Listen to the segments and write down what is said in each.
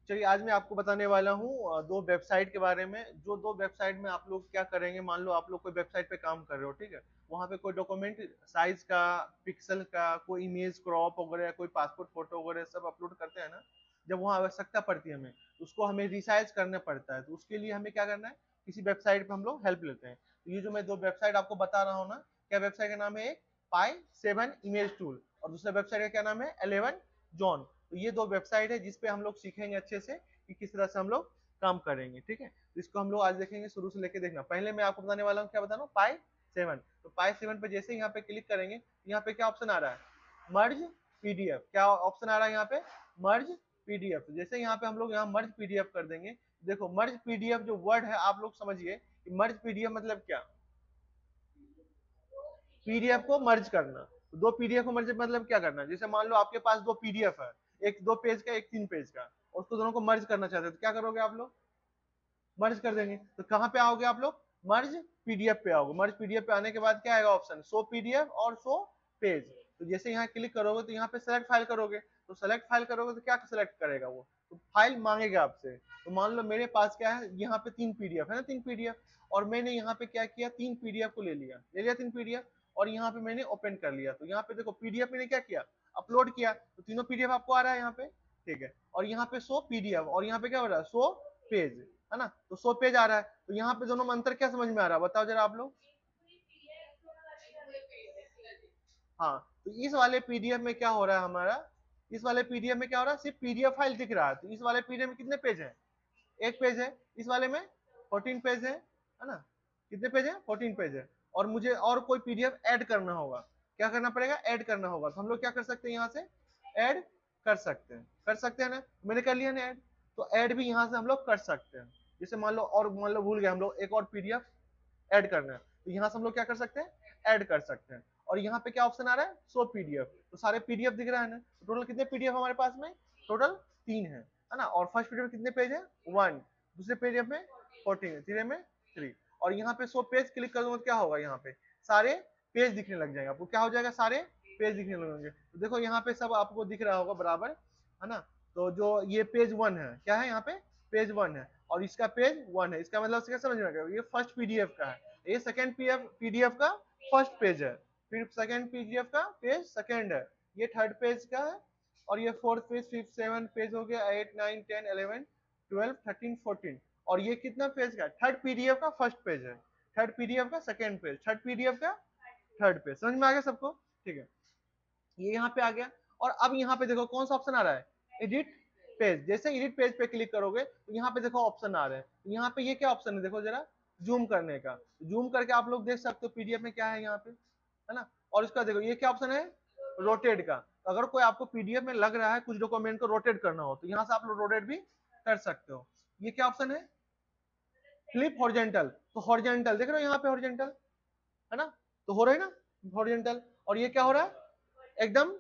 चलिए आज मैं आपको बताने वाला हूँ दो वेबसाइट के बारे में। जो दो वेबसाइट में आप लोग क्या करेंगे, मान लो आप लोग कोई वेबसाइट पे काम कर रहे हो, ठीक है। वहाँ पे कोई डॉक्यूमेंट साइज का, पिक्सल का, कोई इमेज क्रॉप वगैरह, कोई पासपोर्ट फोटो वगैरह सब अपलोड करते हैं ना। जब वहाँ आवश्यकता पड़ती है हमें, उसको हमें रिसाइज करना पड़ता है। तो उसके लिए हमें क्या करना है, किसी वेबसाइट पे हम लोग हेल्प लेते हैं। तो ये जो मैं दो वेबसाइट आपको बता रहा हूँ ना, क्या वेबसाइट का नाम है, एक पाई 7 इमेज टूल और दूसरा वेबसाइट का क्या नाम है, 11 जॉन। तो ये दो वेबसाइट है जिसपे हम लोग सीखेंगे अच्छे से कि किस तरह से हम लोग काम करेंगे, ठीक है। तो इसको हम लोग आज देखेंगे, शुरू से लेके देखना। पहले मैं आपको बताने वाला हूँ, क्या बता रहा हूँ, पाई 7। तो पाई 7 पे जैसे यहाँ पे क्लिक करेंगे, यहाँ पे क्या ऑप्शन आ रहा है, मर्ज पीडीएफ। क्या ऑप्शन आ रहा है यहाँ पे, मर्ज पीडीएफ। तो जैसे यहाँ पे हम लोग यहाँ मर्ज पीडीएफ कर देंगे। देखो मर्ज पीडीएफ जो वर्ड है, आप लोग समझिए कि मर्ज पीडीएफ मतलब क्या, पीडीएफ को मर्ज करना। तो दो पीडीएफ को मर्ज मतलब क्या करना, जैसे मान लो आपके पास दो पीडीएफ है, एक 2 पेज का, एक 3 पेज का, और उसको दोनों को मर्ज करना चाहते हैं, तो क्या करोगे आप लोग, मर्ज कर देंगे। तो कहाँ पे आओगे आप लोग, मर्ज पीडीएफ पे आओगे। मर्ज पीडीएफ पे आने के बाद क्या आएगा ऑप्शन, शो पीडीएफ और शो पेज। तो जैसे यहाँ क्लिक करोगे तो यहाँ पे सेलेक्ट फाइल करोगे। तो सेलेक्ट फाइल करोगे तो क्या सेलेक्ट करेगा वो, तो फाइल मांगेगा आपसे। तो मान लो मेरे पास क्या है, यहाँ पे 3 पीडीएफ है ना, 3 पीडीएफ। और मैंने यहाँ पे क्या किया, 3 पीडीएफ को ले लिया 3 पीडीएफ, और यहाँ पे मैंने ओपन कर लिया। तो यहाँ पे देखो पीडीएफ मैंने क्या किया, अपलोड किया। तो तीनों पीडीएफ आपको आ रहा है यहाँ पे, ठीक है। और यहाँ पे शो पीडीएफ और यहाँ पे क्या हो रहा है, शो पेज, है ना। तो 100 पेज आ रहा है। तो यहाँ पे दोनों में अंतर क्या समझ में आ रहा है, बताओ जरा आप लोग। हाँ, तो इस वाले पीडीएफ में क्या हो रहा है हमारा, इस वाले पीडीएफ में क्या हो रहा है, सिर्फ पीडीएफ फाइल दिख रहा है। तो इस वाले पीडीएफ में कितने पेज है, एक पेज है। इस वाले में 14 पेज है ना। कितने पेज है, 14 पेज है। और मुझे और कोई पीडीएफ ऐड करना होगा, क्या करना पड़ेगा, ऐड करना होगा। तो हम लोग क्या कर सकते हैं, यहाँ से ऐड कर सकते हैं ना। मैंने कर लिया ना ऐड। तो ऐड भी यहाँ से हम लोग कर सकते हैं। जैसे मान लो, और मान लो भूल गए हम लोग एक और पीडीएफ ऐड करना है, तो यहाँ से हम लोग क्या कर सकते हैं, ऐड कर सकते हैं। और यहाँ पे क्या ऑप्शन आ रहा है, शो पीडीएफ। तो सारे पीडीएफ दिख रहा है ना। तो टोटल कितने पीडीएफ हमारे पास में, टोटल 3 है ना। और फर्स्ट पीडीएफ में कितने पेज है, 1। दूसरे पीडीएफ में 14 है, तीसरे में 3। और यहाँ पे शो पेज क्लिक कर दूंगा तो क्या होगा, यहाँ पे सारे पेज दिखने लग जाएंगे आपको। क्या हो जाएगा, सारे पेज दिखने लगेंगे। तो देखो यहाँ पे सब आपको दिख रहा होगा बराबर, है ना। तो जो ये पेज 1 है, क्या है यहाँ पे, पेज 1 है, और इसका पेज 1 है। इसका मतलब क्या समझ में आ गया, ये फर्स्ट पीडीएफ का है, ये सेकंड पीडीएफ का फर्स्ट पेज है, फिर सेकंड पीडीएफ का पेज सेकंड है, ये थर्ड पेज का है, और ये fourth page, fifth, seven page हो गया, 8 9 10 11 12 13 14। और ये कितना पेज का, थर्ड पीडीएफ का फर्स्ट पेज है, थर्ड पीडीएफ का सेकंड पेज, थर्ड पीडीएफ का थर्ड पेज। समझ में आ गया सबको, ठीक है। ये यहाँ पे आ गया। और अब यहाँ पे देखो कौन सा ऑप्शन आ रहा है, एडिट पेज। जैसे एडिट पेज पे क्लिक करोगे तो यहाँ पे देखो ऑप्शन आ रहे हैं। यहाँ पे ये क्या ऑप्शन है, देखो जरा, जूम करने का। जूम करके आप लोग देख सकते हो पीडीएफ में क्या है यहाँ पे, है ना। और इसका देखो ये क्या ऑप्शन है, रोटेट का। अगर कोई आपको पीडीएफ में लग रहा है कुछ डॉक्यूमेंट को रोटेट करना हो, तो यहाँ से आप लोग रोटेट भी कर सकते हो। ये क्या ऑप्शन है, फ्लिप हॉरिजेंटल। तो हॉरिजेंटल देख रहे हो यहाँ पे, हॉरिजेंटल, है ना। तो हो रहा है ना हॉरिजेंटल। और ये क्या हो रहा है, एकदम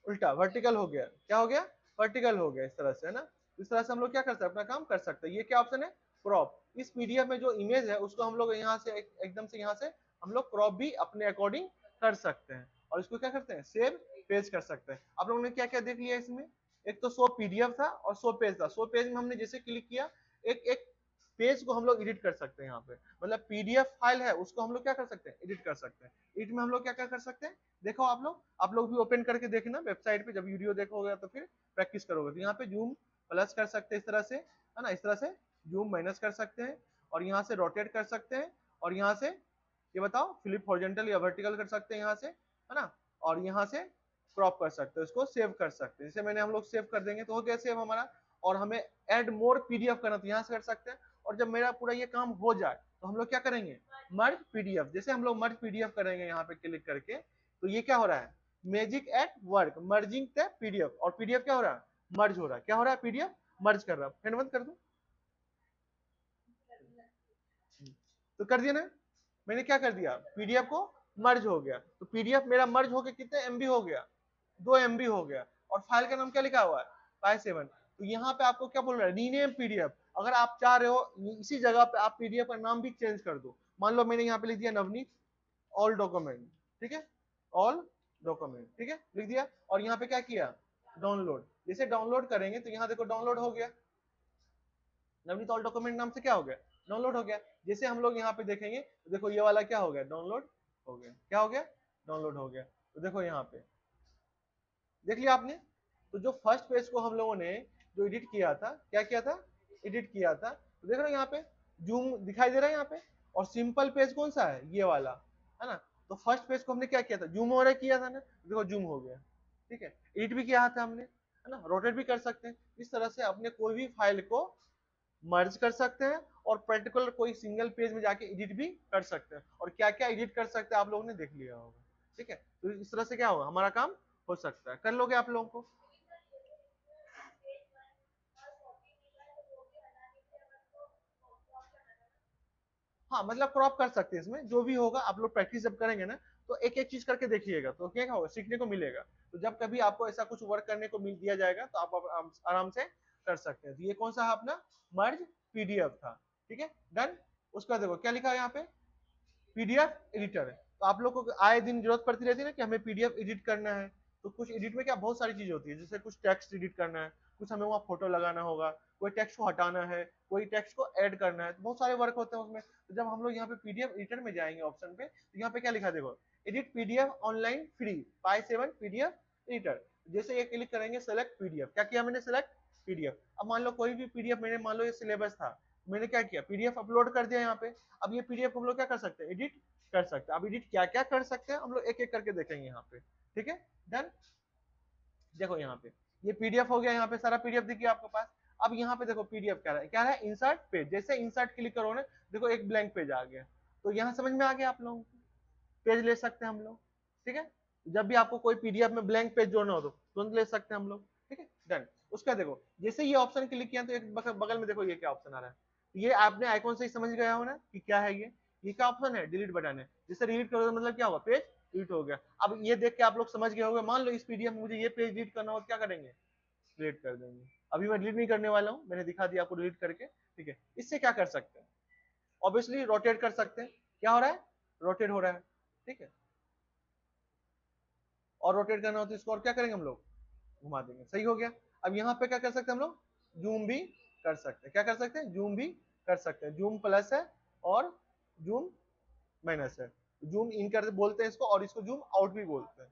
उल्टा, वर्टिकल हो गया। क्या हो गया, वर्टिकल हो गया, इस तरह से, है ना। इस तरह से हम लोग क्या कर सकते हैं, अपना काम कर सकते हैं। ये क्या ऑप्शन है, क्रॉप। इस पीडीएफ में जो इमेज है उसको हम लोग यहाँ से एकदम से यहाँ से हम लोग क्रॉप भी अपने अकॉर्डिंग कर सकते हैं। और इसको क्या करते हैं, सेव पेज कर सकते हैं। आप लोगों ने क्या क्या देख लिया इसमें, एक तो शो पीडीएफ था और शो पेज था। शो पेज में हमने जैसे क्लिक किया, एक एक पेज को हम लोग एडिट कर सकते हैं। यहाँ पे मतलब पीडीएफ फाइल है, उसको हम लोग क्या कर सकते हैं, एडिट कर सकते हैं। एडिट में हम लोग क्या क्या कर सकते हैं, देखो आप लोग भी ओपन करके देखना वेबसाइट पे, जब वीडियो देखोगे तो फिर प्रैक्टिस करोगे। तो यहाँ पे जूम प्लस कर सकते हैं इस तरह से, है ना। इस तरह से जूम माइनस कर सकते हैं, और यहाँ से रोटेट कर सकते हैं, और यहाँ से ये बताओ फ्लिप हॉरिजॉन्टल या वर्टिकल कर सकते हैं यहाँ से, है ना। और यहाँ से क्रॉप कर सकते हैं, इसको सेव कर सकते हैं। जैसे मैंने हम लोग सेव कर देंगे तो हो गया सेव हमारा। और हमें ऐड मोर पीडीएफ करना तो यहाँ से कर सकते हैं। और जब मेरा पूरा ये काम हो जाए तो हम लोग क्या करेंगे, मर्ज पीडीएफ। जैसे हम लोग मर्ज पीडीएफ करेंगे यहाँ पे क्लिक करके, तो ये क्या हो रहा है, magic at work, merging the PDF. और पीडीएफ क्या हो रहा है, मर्ज हो रहा है। क्या हो रहा है, पीडीएफ मर्ज कर रहा है। फैन बंद कर दूं, तो कर दिया ना। मैंने क्या कर दिया, पीडीएफ को मर्ज हो गया। तो पीडीएफ मेरा मर्ज हो गया, कितने एमबी हो गया, 2 MB हो गया। और फाइल का नाम क्या लिखा हुआ है, पाई 7। तो यहाँ पे आपको क्या बोल रहा है, रीनेम पीडीएफ। अगर आप चाह रहे हो इसी जगह पे आप पीडीएफ का नाम भी चेंज कर दो। मान लो मैंने यहाँ पे लिख दिया नवनीत ऑल डॉक्यूमेंट, ठीक है, ऑल डॉक्यूमेंट, ठीक है, लिख दिया। और यहाँ पे क्या किया, डाउनलोड। जैसे डाउनलोड करेंगे तो यहाँ देखो डाउनलोड हो गया, नवनीत ऑल डॉक्यूमेंट नाम से क्या हो गया, डाउनलोड हो गया। जैसे हम लोग यहाँ पे देखेंगे तो देखो ये वाला क्या हो गया, डाउनलोड हो गया। क्या हो गया, डाउनलोड हो गया। तो देखो यहाँ पे देख लिया आपने। तो जो फर्स्ट पेज को हम लोगों ने जो एडिट किया था, क्या किया था, एडिट किया था, तो देख रहे हो यहाँ पे जूम दिखाई दे रहा है यहाँ पे। और सिंपल पेज कौन सा है, ये वाला है ना। तो फर्स्ट पेज को हमने क्या किया था, जूम हो रहा किया था ना, देखो जूम हो गया। ठीक है, एडिट भी किया था हमने, है ना, रोटेट भी कर सकते हैं। इस तरह से अपने कोई भी फाइल को मर्ज कर सकते हैं और पर्टिकुलर कोई सिंगल पेज में जाके एडिट भी कर सकते हैं। और क्या क्या एडिट कर सकते हैं आप लोगों ने देख लिया होगा। ठीक है, तो इस तरह से क्या होगा, हमारा काम हो सकता है। कर लोगे आप लोगों को। हाँ मतलब क्रॉप कर सकते हैं, इसमें जो भी होगा आप लोग प्रैक्टिस जब करेंगे ना, तो एक एक चीज करके देखिएगा तो क्या होगा, सीखने को मिलेगा। तो जब कभी आपको ऐसा कुछ वर्क करने को मिल दिया जाएगा तो आप आराम से कर सकते हैं। तो ये कौन सा है अपना मर्ज पीडीएफ था। ठीक है, डन। उसका देखो क्या लिखा है यहाँ पे, पीडीएफ एडिटर है। तो आप लोग को आए दिन जरूरत पड़ती रहती है ना कि हमें पीडीएफ एडिट करना है। तो कुछ एडिट में क्या बहुत सारी चीजें होती है, जैसे कुछ टेक्स्ट एडिट करना है, कुछ हमें वहाँ फोटो लगाना होगा, कोई टेक्स्ट को हटाना है, कोई टेक्स्ट को ऐड करना है, तो बहुत सारे वर्क होते हैं उसमें। तो जब हम लोग यहाँ पे पीडीएफ एडिटर में जाएंगे ऑप्शन पे, तो यहाँ पे क्या लिखा देखो, एडिट पीडीएफ ऑनलाइन फ्री पाई 7 पीडीएफ एडिटर। जैसे ये क्लिक करेंगे सेलेक्ट पीडीएफ, क्या किया मैंने, सेलेक्ट पीडीएफ। अब मान लो कोई भी पीडीएफ मैंने, मान लो ये सिलेबस था, मैंने क्या किया, पीडीएफ अपलोड कर दिया यहाँ पे। अब ये पीडीएफ हम लोग क्या कर सकते हैं, एडिट कर सकते हैं। अब एडिट क्या क्या कर सकते हैं हम लोग एक एक करके देखेंगे यहाँ पे। ठीक है, डन। देखो यहाँ पे ये पीडीएफ हो गया, यहाँ पे सारा पीडीएफ देखिए आपके पास। अब यहाँ पे देखो पीडीएफ क्या है, क्या है, इंसर्ट पेज। जैसे इंसर्ट क्लिक करो ना, देखो एक ब्लैंक पेज आ गया। तो यहाँ समझ में आ गया आप लोगों को, पेज ले सकते हैं हम लोग। ठीक है, जब भी आपको कोई पीडीएफ में ब्लैंक पेज जोड़ना हो तो तुरंत ले सकते हैं हम लोग। ठीक है, डन। उसका देखो जैसे ये ऑप्शन क्लिक किया तो एक बगल में देखो ये क्या ऑप्शन आ रहा है। ये आपने आइकॉन से ही समझ गया हो ना कि क्या है ये क्या ऑप्शन है, डिलीट बटन है। जैसे डिलीट करो तो मतलब क्या हुआ, पेज डिलीट हो गया। अब ये देख के आप लोग समझ गए होंगे, मान लो इस पीडीएफ में मुझे ये पेज डिलीट करना हो, क्या करेंगे, डिलीट कर देंगे। अभी मैं डिलीट नहीं करने वाला हूँ, मैंने दिखा दिया आपको डिलीट करके। ठीक है, इससे क्या कर सकते हैं, ऑब्वियसली रोटेट कर सकते हैं। क्या हो रहा है, रोटेट हो रहा है। ठीक है, और रोटेट करना हो तो इसको और क्या करेंगे हम लोग, घुमा देंगे। सही हो गया। अब यहाँ पे क्या कर सकते हैं हम लोग, जूम भी कर सकते हैं। क्या कर सकते हैं, जूम भी कर सकते हैं। जूम प्लस है और जूम माइनस है। जूम इन कर बोलते हैं इसको, और इसको जूम आउट भी बोलते हैं।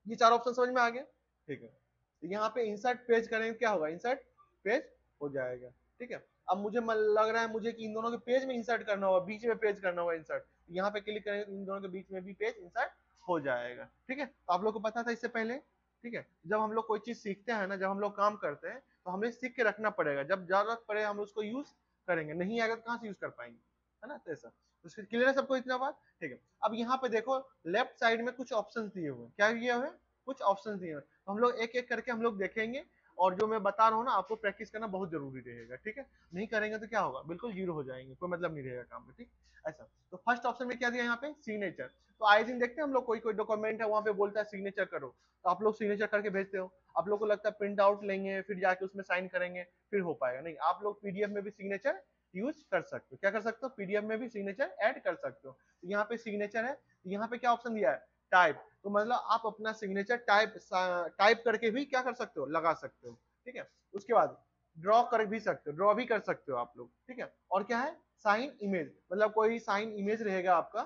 ये चार ऑप्शन समझ में आ गया। ठीक है, तो यहाँ पे इंसर्ट पेज करेंगे, क्या होगा, इंसर्ट पेज हो जाएगा। ठीक है, अब मुझे लग रहा है मुझे कि इन दोनों के पेज में इंसर्ट करना होगा, बीच में पेज करना होगा इंसर्ट। यहाँ पे क्लिक करेंगे तो इन दोनों के बीच में भी पेज इंसर्ट हो जाएगा। ठीक है, तो आप लोग को पता था इससे पहले। ठीक है, जब हम लोग कोई चीज सीखते हैं ना, जब हम लोग काम करते हैं, तो हमें सीख के रखना पड़ेगा, जब जरूरत पड़े हम उसको यूज करेंगे, नहीं आएगा तो कहाँ से यूज कर पाएंगे, है ना। तो ऐसा, तो क्लियर है सबको इतना बात। ठीक है, अब यहाँ पे देखो लेफ्ट साइड में कुछ ऑप्शन दिए हुए हैं, क्या दिए हुए हैं, कुछ ऑप्शन दिए हुए हैं। तो हम लोग एक एक करके हम लोग देखेंगे। और जो मैं बता रहा हूँ ना, आपको प्रैक्टिस करना बहुत जरूरी रहेगा। ठीक है, नहीं करेंगे तो क्या होगा, बिल्कुल जीरो हो जाएंगे, कोई मतलब नहीं रहेगा काम में। ठीक, ऐसा। तो फर्स्ट ऑप्शन में क्या दिया यहाँ पे, सिग्नेचर। तो आए दिन देखते हैं हम लोग, कोई कोई डॉक्यूमेंट है वहां पे बोलता है सिग्नेचर करो, तो आप लोग सिग्नेचर करके भेजते हो। आप लोग को लगता है प्रिंट आउट लेंगे फिर जाके उसमें साइन करेंगे फिर हो पाएगा, नहीं। आप लोग पीडीएफ में भी सिग्नेचर यूज कर सकते हो। क्या कर सकते हो, पीडीएफ में भी सिग्नेचर ऐड कर सकते हो। तो यहाँ पे सिग्नेचर है, यहाँ पे क्या ऑप्शन दिया है, टाइप। तो मतलब आप अपना सिग्नेचर टाइप करके भी क्या कर सकते हो, लगा सकते हो। ठीक है, उसके बाद ड्रॉ कर भी सकते हो, ड्रॉ भी कर सकते हो आप लोग। ठीक है, और क्या है, साइन इमेज, मतलब कोई साइन इमेज रहेगा आपका,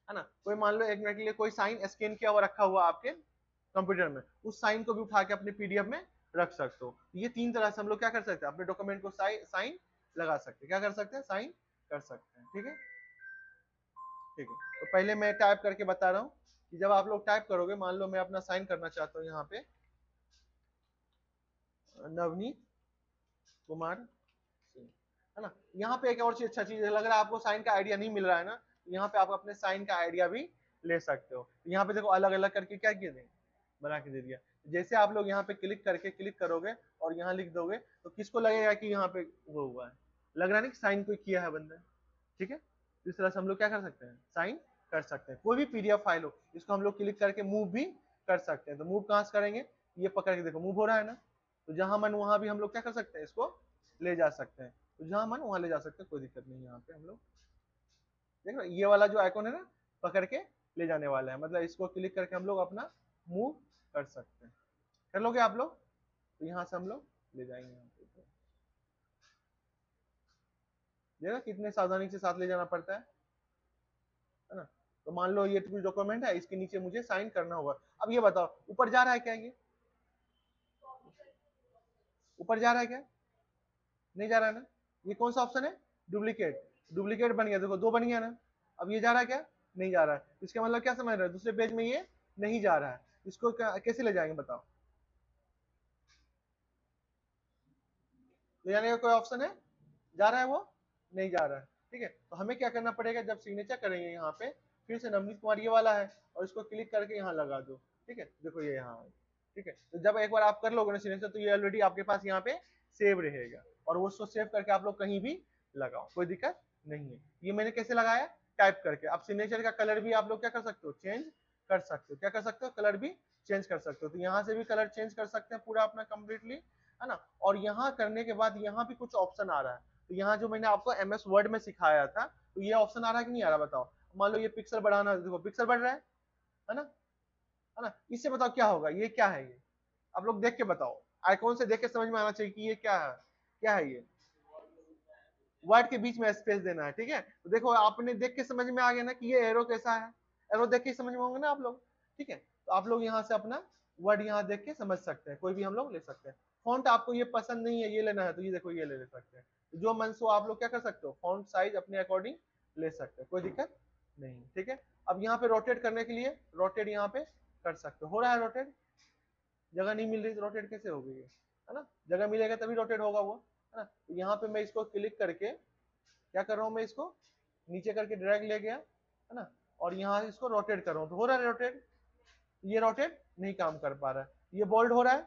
है ना। कोई मान लो एक मिनट के लिए कोई साइन स्कैन किया हुआ रखा हुआ आपके कंप्यूटर में, उस साइन को भी उठा के अपने पीडीएफ में रख सकते हो। ये तीन तरह से हम लोग क्या कर सकते हैं, अपने डॉक्यूमेंट को साइन लगा सकते हैं। क्या कर सकते हैं, साइन कर सकते हैं। ठीक है, ठीक है। तो पहले मैं टाइप करके बता रहा हूँ कि जब आप लोग टाइप करोगे, मान लो मैं अपना साइन करना चाहता हूँ यहाँ पे, नवनीत कुमार सिंह, है ना। यहाँ पे एक और चीज, अच्छा चीज लग रहा है आपको, साइन का आइडिया नहीं मिल रहा है ना, यहाँ पे आप अपने साइन का आइडिया भी ले सकते हो। यहाँ पे देखो अलग अलग करके क्या किए थे, बना के दे दिया। जैसे आप लोग यहाँ पे क्लिक करोगे और यहाँ लिख दोगे, तो किसको लगेगा कि यहाँ पे वो हुआ है, लग रहा है ना कि साइन कोई किया है बंदा। ठीक है, इस तरह से हम लोग क्या कर सकते हैं, साइन कर सकते हैं। कोई भी पीडीएफ फाइल हो, इसको हम लोग क्लिक करके मूव भी कर सकते हैं। तो मूव कहाँ से करेंगे, ये पकड़ के देखो मूव हो रहा है ना, तो जहां मन वहां भी हम लोग क्या कर सकते हैं, इसको ले जा सकते हैं। तो जहां मन वहां ले जा सकते हैं, कोई दिक्कत नहीं है। यहाँ पे हम लोग देख रहे ये वाला जो आइकॉन है ना, पकड़ के ले जाने वाला है, मतलब इसको क्लिक करके हम लोग अपना मूव कर सकते हैं। कर लोगे आप लोग, तो यहाँ से हम लोग ले जाएंगे यहाँ पे। देखा कितने सावधानी से साथ ले जाना पड़ता है ना। तो मान लो ये कुछ डॉक्यूमेंट है, इसके नीचे मुझे साइन करना होगा। अब ये बताओ ऊपर जा रहा है क्या, ये ऊपर जा रहा है क्या, नहीं जा रहा है ना। ये कौन सा ऑप्शन है, डुप्लीकेट, डुप्लीकेट बन गया, देखो 2 बन गया ना। अब ये जा रहा है क्या, नहीं जा रहा है। इसका मतलब क्या समझ रहे हो, दूसरे पेज में ये नहीं जा रहा है। इसको कैसे ले जाएंगे बताओ, ले जाने का कोई ऑप्शन है, जा रहा है वो, नहीं जा रहा है। ठीक है, तो हमें क्या करना पड़ेगा, जब सिग्नेचर करेंगे यहाँ पे फिर से नवनीत कुमार ये वाला है और इसको क्लिक करके यहाँ लगा दो। ठीक है, देखो ये यहाँ है। ठीक है, तो जब एक बार आप कर लोगे ना सिग्नेचर, तो ये ऑलरेडी आपके पास यहाँ पे सेव रहेगा और वो उसको सेव करके आप लोग कहीं भी लगाओ, कोई दिक्कत नहीं है। ये मैंने कैसे लगाया, टाइप करके। आप सिग्नेचर का कलर भी आप लोग क्या कर सकते हो, चेंज कर सकते हो। क्या कर सकते हो, कलर भी चेंज कर सकते हो। तो यहाँ से भी कलर चेंज कर सकते हैं पूरा अपना कंप्लीटली, है ना। और यहाँ करने के बाद यहाँ भी कुछ ऑप्शन आ रहा है। तो यहाँ जो मैंने आपको MS वर्ड में सिखाया था, तो ये ऑप्शन आ रहा है कि नहीं आ रहा बताओ। मान लो ये पिक्सल बढ़ाना, देखो पिक्सल बढ़ रहा है ना, है ना। इससे बताओ क्या होगा, ये क्या है, ये आप लोग देख के बताओ, आइकॉन से देख के समझ में आना चाहिए कि ये क्या है, क्या है ये। वर्ड के बीच में स्पेस देना है, ठीक है। तो देखो आपने देख के समझ में आ गया ना कि ये एरो कैसा है, एरो देख के समझ में होंगे ना आप लोग। ठीक है, तो आप लोग यहाँ से अपना वर्ड यहाँ देख के समझ सकते हैं, कोई भी हम लोग ले सकते हैं। फॉन्ट आपको ये पसंद नहीं है, ये लेना है, तो ये देखो ये ले सकते हैं। जो मन सो आप लोग क्या कर सकते हो, फॉन्ट साइज अपने अकॉर्डिंग ले सकते हैं, कोई दिक्कत नहीं। ठीक है, अब यहाँ पे रोटेट करने के लिए रोटेट यहाँ पे कर सकते हो रहा है रोटेट। जगह नहीं मिल रही तो रोटेट कैसे होगी ये, है ना। जगह मिलेगा तभी रोटेट होगा वो, है ना। तो यहाँ पे मैं इसको क्लिक करके क्या कर रहा हूँ, मैं इसको नीचे करके ड्रैग ले गया, है ना। और यहाँ इसको रोटेट कर रहा हूँ, तो हो रहा है रोटेट। ये रोटेट नहीं काम कर पा रहा है। ये बोल्ड हो रहा है,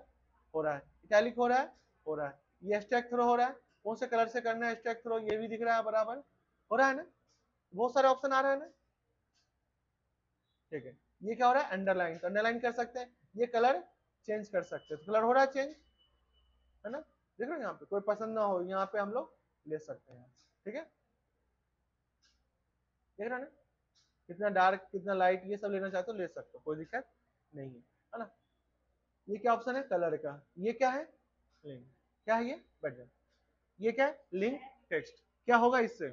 हो रहा है। इटैलिक हो रहा है, हो रहा है। ये स्टैक थ्रो हो रहा है, कौन से कलर से करना है स्टैक थ्रो, ये भी दिख रहा है बराबर, हो रहा है ना। बहुत सारे ऑप्शन आ रहे हैं ना। ठीक है, ये क्या हो रहा है, अंडरलाइन, तो अंडरलाइन कर सकते हैं। ये कलर चेंज कर सकते हैं, तो कलर हो रहा है चेंज, है ना। देख रहे हो यहाँ पे कोई पसंद ना हो, यहाँ पे हम लोग ले सकते हैं। ठीक है, देख रहे हो ना, कितना डार्क कितना लाइट, ये सब लेना चाहते हो ले सकते हो, कोई दिक्कत नहीं है ना। ये क्या ऑप्शन है, कलर का। ये क्या है, लिंक, क्या है ये, बटन। ये क्या है, लिंक टेक्स्ट। क्या होगा इससे,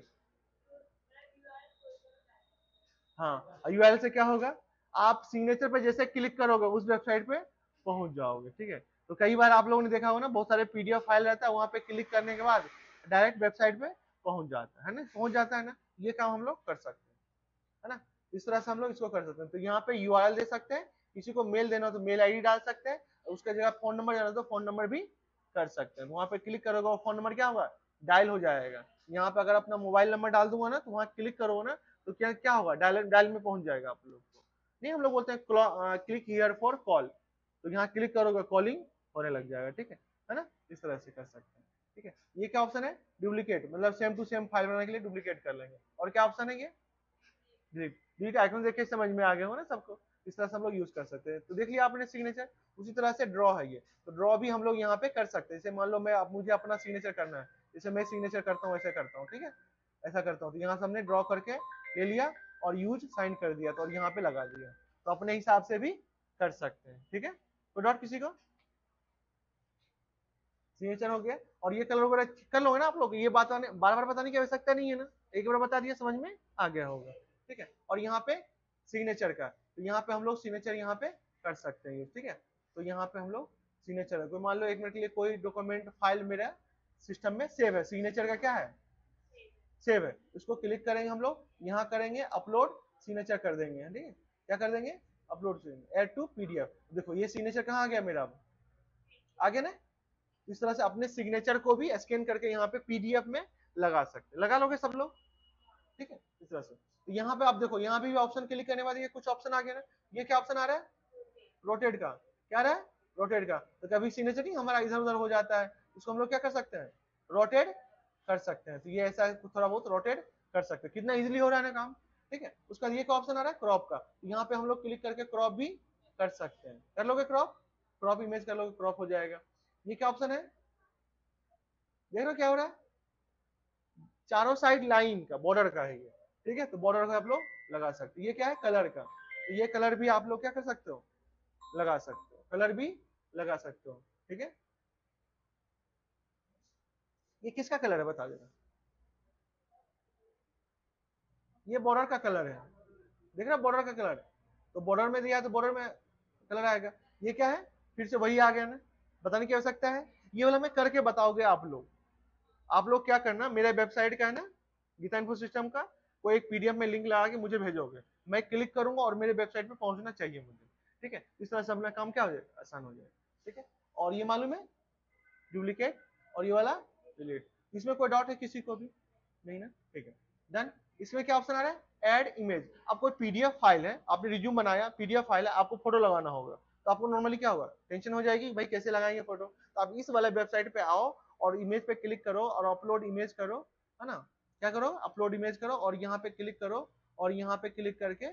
हाँ URL से क्या होगा, आप सिग्नेचर पे जैसे क्लिक करोगे उस वेबसाइट पे पहुंच जाओगे। ठीक है, तो कई बार आप लोगों ने देखा होगा ना, बहुत सारे PDF फाइल रहता है, वहां पे क्लिक करने के बाद डायरेक्ट वेबसाइट पे पहुंच जाता है ना, पहुंच जाता है ना। ये काम हम लोग कर सकते हैं, है ना। इस तरह से हम लोग इसको कर सकते हैं। तो यहाँ पे URL दे सकते हैं, किसी को मेल देना हो तो मेल ID डाल सकते हैं, उसका जगह फोन नंबर जाना तो फोन नंबर भी कर सकते हैं। वहां पे क्लिक करोगे और फोन नंबर क्या होगा, डायल हो जाएगा। यहाँ पे अगर अपना मोबाइल नंबर डाल दूंगा ना, तो वहाँ क्लिक करोगे ना, तो क्या क्या होगा, डायल डायल में पहुंच जाएगा आप लोग को। नहीं, हम लोग बोलते हैं क्लिक हियर फॉर कॉल, तो यहाँ क्लिक करोगे कॉलिंग होने लग जाएगा। ठीक है ना, इस तरह से कर सकते हैं। ठीक है, ये क्या ऑप्शन है, डुप्लीकेट, मतलब सेम टू सेम फाइल बनाने के लिए डुप्लीकेट कर लेंगे। और क्या ऑप्शन है ये, डिलीट। आइकन देख के समझ में आ गया हो ना सबको, इस तरह से हम लोग यूज कर सकते हैं। तो देख लिया आपने सिग्नेचर। उसी तरह से ड्रॉ है ये, तो ड्रॉ भी हम लोग यहाँ पे कर सकते हैं। जैसे मान लो मैं मुझे अपना सिग्नेचर करना है, जैसे मैं सिग्नेचर करता हूँ ऐसे करता हूँ, ठीक है, ऐसा करता हूँ। तो यहाँ से हमने ड्रॉ करके ले लिया और यूज साइन कर दिया, तो और यहाँ पे लगा दिया। तो अपने हिसाब से भी कर सकते हैं। ठीक है, तो डॉट किसी को सिग्नेचर हो गया। और ये कलर वगैरह कर लोगे ना आप लोग, ये बात बार बार बताने की आवश्यकता नहीं है ना, एक बार बता दिया समझ में आ गया होगा। ठीक है, और यहाँ पे सिग्नेचर का, तो यहाँ पे हम लोग सिग्नेचर यहाँ पे कर सकते हैं। ठीक है, तो यहाँ पे हम लोग सिग्नेचर, कोई मान लो 1 मिनट के लिए कोई डॉक्यूमेंट फाइल मेरा सिस्टम में सेव है, सिग्नेचर का क्या है, सेव है। इसको क्लिक करेंगे हम लोग, यहाँ करेंगे अपलोड सिग्नेचर कर देंगे। ठीक है, क्या कर देंगे, अपलोड ऐड टू PDF। देखो ये सिग्नेचर कहाँ आ गया मेरा, आ गया ना। इस तरह से अपने सिग्नेचर को भी स्कैन करके यहाँ पे PDF में लगा सकते, लगा लोगे सब लोग। ठीक है, इस तरह से। तो यहाँ पे आप देखो, यहाँ पे भी ऑप्शन क्लिक करने के बाद ये कुछ ऑप्शन आ गया ना। ये क्या ऑप्शन आ रहा है, रोटेट का, क्या आ रहा है, रोटेट का। तो कभी सिग्नेचर नहीं हमारा इधर उधर हो जाता है, इसको हम लोग क्या कर सकते हैं, रोटेट कर सकते हैं। तो ये ऐसा थोड़ा बहुत रोटेट कर सकते हैं, कितना इजिली हो रहा है ना काम। ठीक है, उसका ये क्या ऑप्शन आ रहा है, क्रॉप का। तो यहाँ पे हम लोग क्लिक करके क्रॉप भी कर सकते हैं, कर लोगे क्रॉप, क्रॉप इमेज कर लोगे, क्रॉप हो जाएगा। ये क्या ऑप्शन है, देख रहे हो क्या हो रहा है, चारों साइड लाइन का, बॉर्डर का है ये। ठीक है, तो बॉर्डर का आप लोग लगा सकते हैं। ये क्या है, कलर का, तो ये कलर भी आप लोग क्या कर सकते हो, लगा सकते हो, कलर भी लगा सकते हो। ठीक है, ये किसका कलर है बता देना, ये बॉर्डर का कलर है, देख रहे बॉर्डर का कलर, तो बॉर्डर में दिया है तो बॉर्डर में कलर आएगा। ये क्या है, फिर से वही आ गया ना, बताने की आवश्यकता है, ये वाला मैं करके बताओगे आप लोग। आप लोग क्या करना, मेरे वेबसाइट का है ना, गीता इन्फो सिस्टम का, कोई एक पीडीएफ में लिंक लगा के मुझे भेजोगे, मैं क्लिक करूंगा और मेरे वेबसाइट पे पहुंचना चाहिए मुझे, ठीक है। इस तरह से अपना काम क्या हो जाए, आसान हो जाए, ठीक है। और ये मालूम है डुप्लीकेट, और ये वाला डिलीट, इसमें कोई डाउट है किसी को भी, नहीं ना, ठीक है डन। इसमें क्या ऑप्शन आ रहा है, ऐड इमेज। अब कोई पीडीएफ फाइल है, आपने रिज्यूम बनाया, पीडीएफ फाइल है, आपको फोटो लगाना होगा, तो आपको नॉर्मली क्या होगा, टेंशन हो जाएगी भाई कैसे लगाएंगे फोटो, तो आप इस वाले वेबसाइट पे आओ और इमेज पे क्लिक करो और अपलोड इमेज करो, है ना, क्या करो, अपलोड इमेज करो और यहाँ पे क्लिक करो, और यहाँ पे क्लिक करके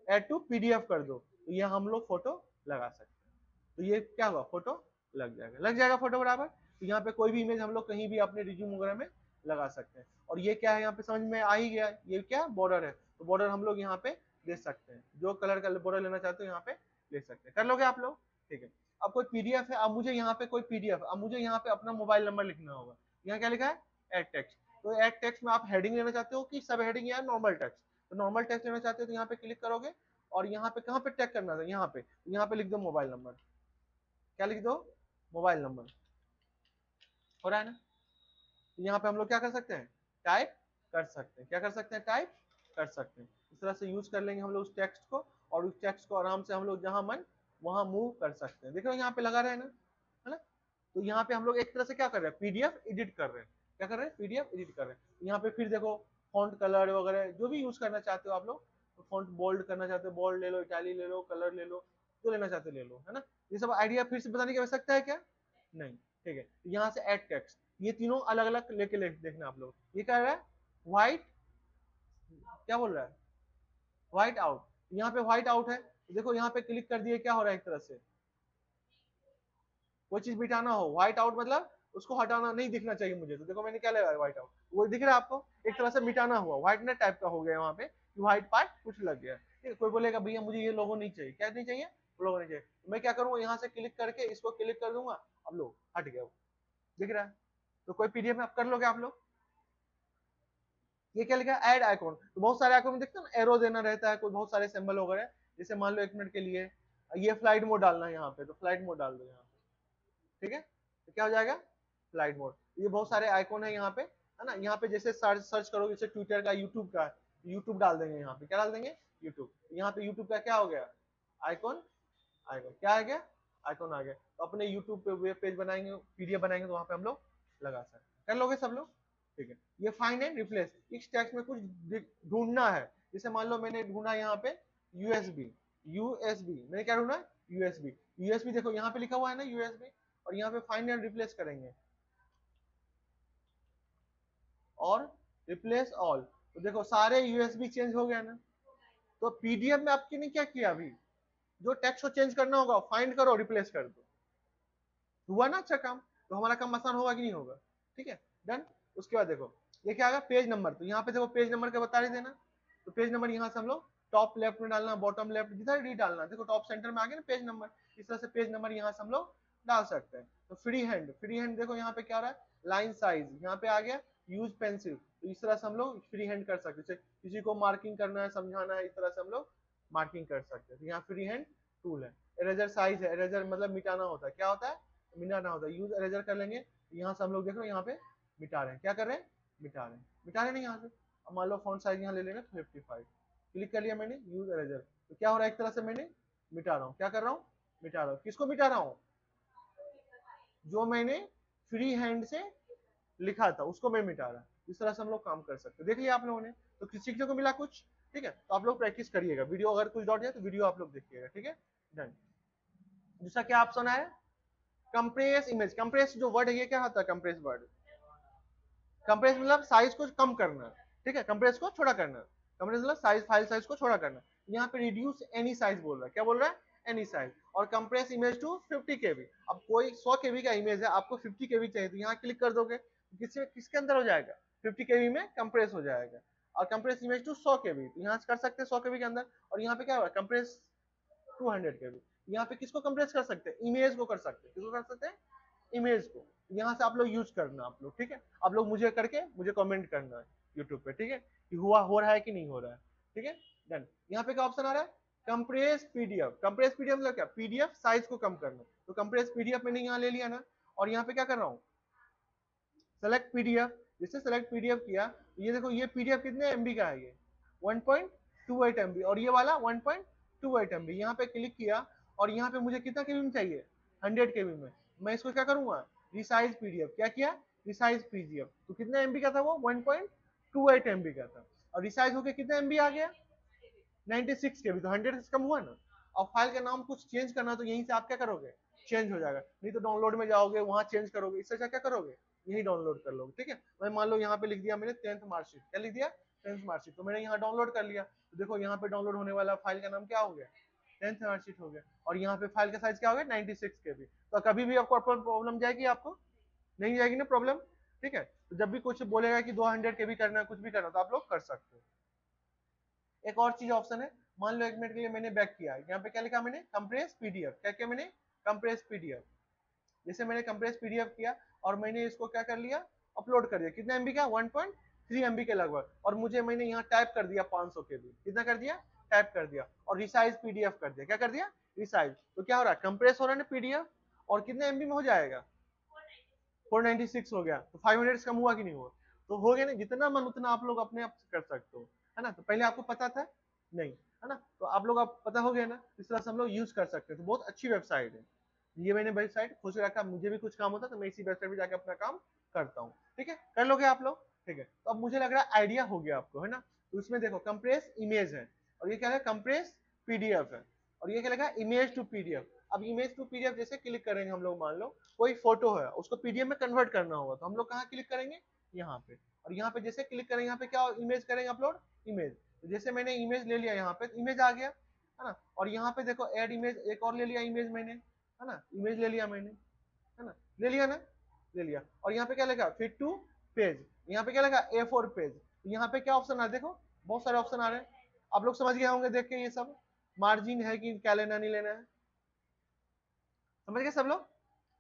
ऐड टू पीडीएफ कर दो, तो यहाँ हम लोग फोटो लगा सकते हैं। तो ये क्या हुआ, फोटो लग जाएगा, लग जाएगा फोटो बराबर। तो यहाँ पे कोई भी इमेज हम लोग कहीं भी अपने रिज्यूम वगैरह में लगा सकते हैं। और ये क्या है, यहाँ पे समझ में आ ही गया, ये क्या बॉर्डर है, तो बॉर्डर हम लोग यहाँ पे दे सकते हैं, जो कलर का बॉर्डर लेना चाहते हो यहाँ पे ले सकते हैं, कर लोगे आप लोग, ठीक है। अब कोई पीडीएफ है, अब मुझे यहाँ पे कोई पीडीएफ, अब मुझे यहाँ पे अपना मोबाइल नंबर लिखना होगा, यहाँ क्या लिखा है, एड टेक्स्ट। तो एड टेक्स्ट में आप हेडिंग लेना चाहते हो कि सब हेडिंग या नॉर्मल टेक्स्ट, तो नॉर्मल टेक्स्ट लेना चाहते हो तो यहाँ पे क्लिक करोगे, और यहाँ पे कहाँ पे टैग करना था, यहाँ पे लिख दो मोबाइल नंबर, क्या लिख दो, मोबाइल नंबर, हो रहा है ना। तो यहाँ पे हम लोग क्या कर सकते हैं, टाइप कर सकते हैं, क्या कर सकते हैं, टाइप कर सकते हैं। इस तरह से यूज कर लेंगे हम लोग उस टेक्स्ट को, और उस टेक्स्ट को आराम से हम लोग जहां मन वहां मूव कर सकते हैं। देख रहे हो यहाँ पे लगा रहे हैं ना, है ना। तो यहाँ पे हम लोग एक तरह से क्या कर रहे हैं, पीडीएफ एडिट कर रहे हैं, क्या कर रहे हैं, पीडीएफ एडिट कर रहे हैं। यहाँ पे फिर देखो फॉन्ट कलर वगैरह जो भी यूज करना चाहते हो आप लोग, तो फॉन्ट बोल्ड करना चाहते हो बोल्ड ले लो, इटाली ले लो, कलर ले लो, जो लेना चाहते हो ले लो, है ना। ये सब आइडिया फिर से बताने की आवश्यकता है क्या, नहीं, ठीक है। यहाँ से एड टेक्स्ट, ये तीनों अलग अलग लेके देखना आप लोग। ये क्या है, व्हाइट, क्या बोल रहा है, व्हाइट आउट, यहाँ पे व्हाइट आउट है, देखो यहाँ पे क्लिक कर दिए, क्या हो रहा है, एक तरह से कोई चीज मिटाना हो, व्हाइट आउट मतलब उसको हटाना नहीं दिखना चाहिए मुझे, तो देखो मैंने क्या लगाया व्हाइट आउट, वो दिख रहा है आपको, एक तरह से मिटाना हुआ, व्हाइटनेस टाइप का हो गया वहां पे, व्हाइट पार्ट कुछ लग गया, ठीक है। कोई बोलेगा भैया मुझे ये लोगो नहीं चाहिए, क्या नहीं चाहिए, लोगो नहीं चाहिए, मैं क्या करूंगा, यहाँ से क्लिक करके इसको क्लिक कर दूंगा, अब लो हट गया वो, दिख रहा है। तो कोई पीडीएफ में आप कर लोगे आप लोग। ये क्या लिखा है, ऐड आइकॉन, तो बहुत सारे आइकॉन में देखते हैं ना, एरो देना रहता है, कोई बहुत सारे सिंबल वगैरह, जैसे मान लो 1 मिनट के लिए ये फ्लाइट मोड डालना है यहाँ पे, तो फ्लाइट मोड डाल दो यहाँ पे, ठीक है, तो क्या हो जाएगा, फ्लाइट मोड। ये बहुत सारे आइकॉन है यहाँ पे, है ना। यहाँ पे जैसे सर्च सर्च करोगे, जैसे ट्विटर का, यूट्यूब का, यूट्यूब डाल देंगे यहाँ पे, क्या डाल देंगे, यूट्यूब, यहाँ पे यूट्यूब का क्या हो गया, आइकॉन, आइकॉन क्या आ गया, आइकॉन आ गया। तो अपने यूट्यूब पे वेब पेज बनाएंगे, पीडीएफ बनाएंगे, तो वहां पे हम लोग लगा सकते हैं, कर लोगे सब लोग, ठीक है। ये फाइंड एंड रिप्लेस, इस टेक्स्ट में कुछ ढूंढना है, जैसे मान लो मैंने ढूंढा यहाँ पे यूएसबी, यूएसबी मैंने क्या ढूंढा, यूएसबी, यूएसबी देखो यहाँ पे लिखा हुआ है ना यूएसबी, और यहाँ पे फाइंड एंड रिप्लेस करेंगे, और रिप्लेस ऑल, तो देखो सारे यूएसबी चेंज हो गया ना। तो पीडीएफ में आपके ने क्या किया, अभी जो टेक्स्ट को चेंज करना होगा फाइंड करो, रिप्लेस कर दो, हुआ ना अच्छा काम। तो हमारा काम आसान होगा कि नहीं होगा, ठीक है डन। उसके बाद देखो ये क्या आ गया, पेज नंबर, तो यहाँ पे देखो पेज नंबर का बता रही देना, तो पेज नंबर यहाँ से हम लोग टॉप लेफ्ट में डालना, बॉटम लेफ्ट, जिधर भी डालना, देखो टॉप सेंटर में आ गया ना पेज नंबर, इस तरह से पेज नंबर यहाँ से हम लोग डाल सकते हैं। तो फ्री हैंड, फ्री हैंड देखो यहाँ पे क्या आ रहा है, लाइन साइज यहाँ पे आ गया, यूज पेंसिल, तो इस तरह से हम लोग फ्री हैंड कर सकते हैं, किसी को मार्किंग करना है, समझाना है, इस तरह से हम लोग मार्किंग कर सकते हैं। तो यहाँ फ्री हैंड टूल है। इरेजर साइज है, इरेजर मतलब मिटाना होता है, क्या होता है, मिटाना होता है, यूज इरेजर कर लेंगे, यहाँ से हम लोग देख रहे हो यहाँ पे मिटा रहे हैं, क्या कर रहे हैं, मिटा रहे हैं, मिटा रहे नहीं यहाँ से। अब मान लो फॉन्ट साइज यहाँ ले लेना 55, क्लिक कर लिया मैंने, यूज इरेजर, तो क्या हो रहा है, एक तरह से मैंने मिटा रहा हूँ, क्या कर रहा हूँ, मिटा रहा हूँ, किसको मिटा रहा हूँ, जो मैंने फ्री हैंड से लिखा था उसको मैं मिटा रहा। इस तरह से हम लोग काम कर सकते हैं, देख लिया आप लोगों ने, तो सीखने को मिला कुछ, ठीक है। तो आप लोग प्रैक्टिस करिएगा, वीडियो अगर कुछ डाउट है तो वीडियो आप लोग देखिएगा, ठीक है डन। दूसरा क्या ऑप्शन है, कंप्रेस इमेज, कंप्रेस जो वर्ड है ये क्या होता है, कंप्रेस वर्ड, कंप्रेस मतलब साइज को कम करना, ठीक है, कंप्रेस को छोटा करना, कंप्रेस मतलब साइज, फाइल साइज को छोटा करना। यहाँ पे रिड्यूस एनी साइज बोल रहा है, क्या बोल रहा है, एनी साइज, और कंप्रेस इमेज टू 50 केबी। अब कोई 100 केबी का इमेज है, आपको 50 केबी चाहिए, तो यहाँ क्लिक कर दोगे, किसके अंदर हो जाएगा, 50 केबी में कंप्रेस हो जाएगा। और कंप्रेस इमेज टू 100 केबी, तो यहाँ से कर सकते हैं 100 केबी के अंदर। और यहाँ पे क्या होगा, कंप्रेस 200 केबी, यहाँ पे किसको कंप्रेस कर सकते हैं, इमेज को कर सकते हैं, किसको कर सकते हैं, इमेज को। यहाँ से आप लोग यूज करना आप लोग, ठीक है। आप लोग मुझे करके मुझे कमेंट करना है यूट्यूब पे, ठीक है। कि हो रहा है कि नहीं हो रहा है। ठीक है, डन। यहाँ पे क्या ऑप्शन आ रहा है, कंप्रेस पीडीएफ। कंप्रेस पीडीएफ मतलब क्या, पीडीएफ साइज को कम करना। तो कंप्रेस पीडीएफ मैंने यहाँ ले लिया ना, और यहाँ पे क्या कर रहा हूँ, सेलेक्ट पीडीएफ। जिससे सेलेक्ट पीडीएफ किया, ये देखो ये पीडीएफ कितने एमबी का है, ये 1.28 एमबी, और ये वाला 1.28 एमबी। यहाँ पे क्लिक किया, और यहाँ पे मुझे कितना केबी में चाहिए, 100 केबी में। मैं इसको क्या करूंगा, रिसाइज पीडीएफ। क्या किया, रिसाइज पीडीएफ। तो कितना एमबी का था वो, 1.28 एमबी का था, और रिसाइज होकर कितना एमबी आ गया, 96 केबी। तो 100 से कम हुआ ना। और फाइल का नाम कुछ चेंज करना, तो यहीं से आप क्या करोगे, चेंज हो जाएगा। नहीं तो डाउनलोड में जाओगे, वहां चेंज करोगे, इससे अच्छा क्या करोगे, यही डाउनलोड कर लोगे। ठीक है, मैं मान लो यहाँ पे लिख दिया मैंने 10th मार्कशीट। क्या लिख दिया, 10th मार्कशीट। तो मैंने यहाँ डाउनलोड कर लिया। तो देखो यहाँ पे डाउनलोड होने वाला फाइल का नाम क्या हो गया, 10th मार्कशीट हो गया। और यहाँ पे फाइल का साइज क्या हो गया, 96 केबी। तो कभी भी आपको प्रॉब्लम जाएगी, आपको नहीं जाएगी ना प्रॉब्लम। ठीक है, तो जब भी कुछ बोलेगा कि 200 केबी करना है, कुछ भी करना, तो आप लोग कर सकते हो। एक और चीज ऑप्शन है, मान लो 1 मिनट के लिए मैंने बैक किया, यहाँ पे क्या लिखा मैंने, कंप्रेस पीडीएफ। क्या किया मैंने, कंप्रेस पीडीएफ। जैसे मैंने कंप्रेस पीडीएफ किया, और मैंने इसको क्या कर लिया, अपलोड कर दिया। कितना एमबी का, 1.3 एमबी के लगभग। और मैंने यहाँ टाइप कर दिया 500 केबी। कितना कर दिया, टाइप कर दिया। और रिसाइज पीडीएफ कर दिया। क्या कर दिया, रिसाइज। तो क्या हो रहा है, कंप्रेस हो रहा है ना पीडीएफ, और कितने एमबी में हो जाएगा, 496 हो गया। तो 500 से कम हुआ कि नहीं हुआ, तो हो गया ना। जितना मन उतना आप लोग अपने आप कर सकते हो, है ना। तो पहले आपको पता था नहीं, है ना, तो आप लोग अब पता हो गया ना, इस तरह से हम लोग यूज कर सकते हैं। तो बहुत अच्छी वेबसाइट है ये। मैंने वेबसाइट खोज रखा, मुझे भी कुछ काम होता तो मैं इसी वेबसाइट पे जाके अपना काम करता हूँ। ठीक है, कर लोगे आप लोग। ठीक है, तो अब मुझे लग रहा है आइडिया हो गया आपको, है ना। तो इसमें देखो कंप्रेस इमेज है, और ये क्या है, कंप्रेस पीडीएफ है, और ये क्या लगा, इमेज टू पीडीएफ। अब इमेज टू पीडीएफ जैसे क्लिक करेंगे हम लोग, मान लो कोई फोटो है, उसको पीडीएफ में कन्वर्ट करना होगा, तो हम लोग कहाँ क्लिक करेंगे, यहाँ पे। और यहाँ पे जैसे क्लिक करेंगे, यहाँ पे क्या इमेज करेंगे, अपलोड इमेज। तो जैसे मैंने इमेज ले लिया, यहाँ पे इमेज आ गया, है ना। और यहाँ पे देखो ऐड इमेज, एक और ले लिया इमेज मैंने, है ना, इमेज ले लिया मैंने, है ना, ले लिया ना, ले लिया। और यहाँ पे क्या लगा, फिट टू पेज। यहाँ पे क्या लगा, A4 पेज। यहाँ पे क्या ऑप्शन आ, देखो बहुत सारे ऑप्शन आ रहे हैं। आप लोग समझ गए होंगे देख के, ये सब मार्जिन है कि क्या लेना नहीं लेना है, समझ गए सब लोग।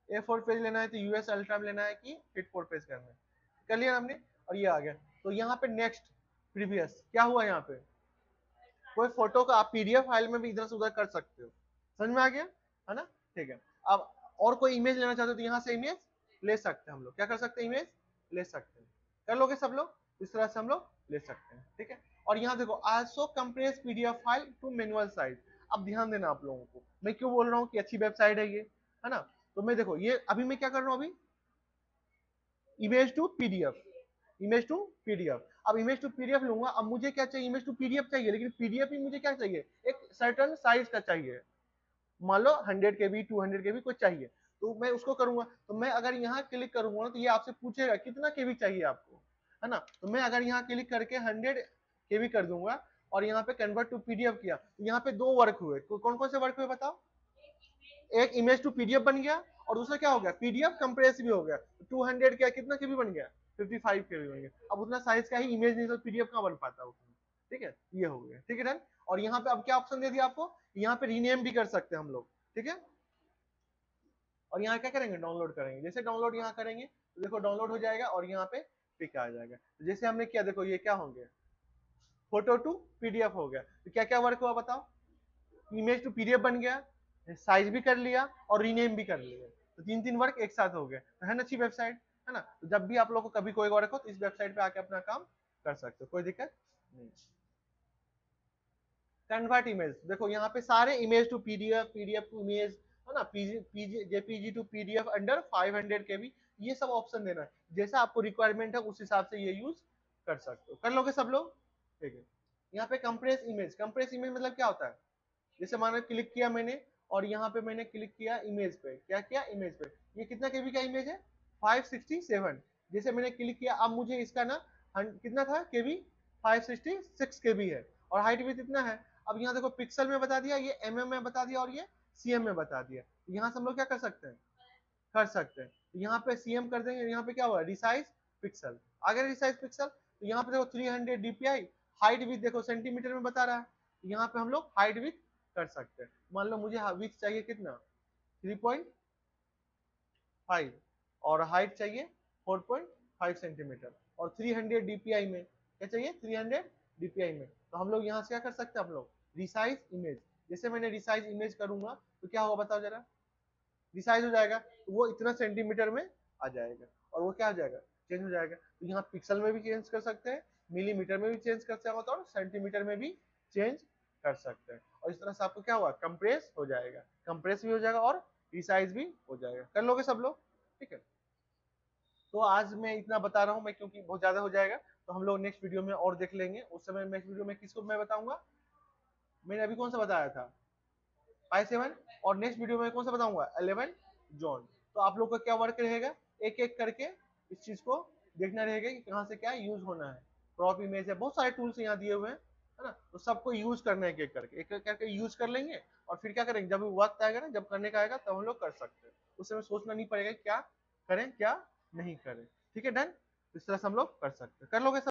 A4 पेज लेना है तो यूएस अल्ट्रा में लेना है कि फिट 4 पेज करना है, कर लिया हमने। और ये आ गया। तो यहाँ पे नेक्स्ट, प्रीवियस क्या हुआ, यहाँ पे कोई फोटो का आप पीडीएफ फाइल में भी इधर से उधर कर सकते हो। समझ में आ गया, है ना। ठीक है, अब और कोई इमेज लेना चाहते हो तो यहाँ से इमेज ले सकते हैं हम लोग। क्या कर सकते हैं, इमेज ले सकते हैं। कर लोगे सब लोग, इस तरह से हम लोग ले सकते हैं। ठीक है, और यहाँ देखो also compress PDF file to manual size. अब ध्यान देना आप लोगों को, मैं क्यों बोल रहा हूँ कि अच्छी वेबसाइट है ये, है ना। तो मैं देखो ये अभी मैं क्या कर रहा हूँ, अभी image to PDF, image to PDF. अब इमेज टू पीडीएफ लूंगा, अब मुझे क्या चाहिए, इमेज टू पीडीएफ चाहिए, लेकिन पीडीएफ भी मुझे क्या चाहिए, एक सर्टन साइज का चाहिए। मान लो 100 केबी 200 केबी कुछ चाहिए, तो मैं उसको करूंगा। तो मैं अगर यहाँ क्लिक करूंगा तो ये आपसे पूछेगा कितना केबी चाहिए आपको, है ना। तो मैं अगर यहाँ क्लिक करके 100 केबी कर दूंगा, और यहाँ पे कन्वर्ट टू पीडीएफ किया, तो यहाँ पे दो वर्क हुए। कौन कौन से वर्क हुए बताओ, एक इमेज टू पीडीएफ बन गया, और दूसरा क्या हो गया, पीडीएफ कंप्रेस भी हो गया। 200 क्या कितना केबी बन गया, 55 केबी बन गया। अब उतना साइज का ही इमेज नहीं तो पीडीएफ कहाँ बन पाता उसमें। ठीक है, ये हो गया। ठीक है डन। और यहाँ पे अब क्या ऑप्शन दे दिया आपको, यहाँ पे रीनेम भी कर सकते हैं हम लोग। ठीक है, और यहाँ क्या करेंगे, डाउनलोड करेंगे। जैसे डाउनलोड यहाँ करेंगे तो देखो डाउनलोड हो जाएगा, और यहाँ पे पिक आ जाएगा। तो जैसे हमने किया, देखो ये क्या हो गया, फोटो टू पीडीएफ हो गया। तो क्या क्या वर्क हुआ बताओ, इमेज टू पीडीएफ बन गया, साइज भी कर लिया, और रीनेम भी कर लिया। तो 3 वर्क एक साथ हो गए। तो है ना अच्छी वेबसाइट, है ना। तो जब भी आप लोग को कभी कोई वर्क हो तो इस वेबसाइट पे आके अपना काम कर सकते हो, कोई दिक्कत नहीं। कन्वर्ट इमेज, देखो यहाँ पे सारे image to PDF, PDF to image, है ना, JPG to PDF under 500 KB, ये सब ऑप्शन देना है। जैसा आपको रिक्वायरमेंट है उस हिसाब से ये यूज कर सकते हो। कर लोगे सब लोग, ठीक है। यहाँ पे कंप्रेस इमेज, कंप्रेस इमेज मतलब क्या होता है, जैसे मानो क्लिक किया मैंने, और यहाँ पे मैंने क्लिक किया इमेज पे, क्या किया, इमेज पे। ये कितना केबी का इमेज है, 567। जैसे मैंने क्लिक किया, अब मुझे इसका ना कितना था केबी, 566 केबी है, और हाइट भी कितना है। अब यहाँ देखो पिक्सल में बता दिया, ये एमएम में बता दिया, और ये सीएम में बता दिया। यहाँ से हम लोग क्या कर सकते हैं, कर सकते हैं। यहाँ पे सीएम कर देंगे, यहाँ पे क्या हुआ, रिसाइज पिक्सल। आगे रिसाइज पिक्सल, तो यहाँ पे देखो 300 डीपीआई, हाइट भी देखो सेंटीमीटर में बता रहा है। यहाँ पे हम लोग हाइट भी कर सकते हैं। मान लो मुझे विड्थ चाहिए कितना, 3.5, और हाइट चाहिए 4.5 सेंटीमीटर, और 300 डीपीआई में। क्या चाहिए 300 dpi में। तो हम लोग यहाँ से क्या कर सकते हैं, हम लोग रिसाइज इमेज, जैसे मैंने रिसाइज इमेज करूंगा तो क्या होगा बताओ जरा, रिसाइज हो जाएगा, तो वो इतना सेंटीमीटर में आ जाएगा और वो क्या हो जाएगा, चेंज हो जाएगा। तो यहाँ पिक्सल में भी चेंज कर सकते हैं, मिलीमीटर में भी चेंज कर सकते हैं और सेंटीमीटर में भी चेंज कर सकते हैं। और इस तरह से आपको क्या हुआ, कंप्रेस हो जाएगा, कंप्रेस भी हो जाएगा और रिसाइज भी हो जाएगा। कर लोगे सब लोग, ठीक है। तो आज मैं इतना बता रहा हूँ मैं, क्योंकि बहुत ज्यादा हो जाएगा, तो हम लोग नेक्स्ट वीडियो में और देख लेंगे। उस समय नेक्स्ट वीडियो में किसको मैं बताऊंगा, मैंने अभी कौन सा बताया था, पाई 7, और नेक्स्ट वीडियो में कौन सा बताऊंगा 11 जॉन। तो आप लोग का क्या वर्क रहेगा, एक एक करके इस चीज को देखना रहेगा कि कहाँ से क्या यूज होना है। क्रॉप इमेज है, बहुत सारे टूल्स यहाँ दिए हुए हैं, है ना, तो सबको यूज करना है, एक एक करके यूज कर लेंगे और फिर क्या करेंगे, जब वक्त आएगा ना, जब करने का आएगा तब हम लोग कर सकते हैं। उस समय सोचना नहीं पड़ेगा क्या करें क्या नहीं करें, ठीक है, डन। इस तरह से हम लोग कर सकते हैं। कर लोगे सब।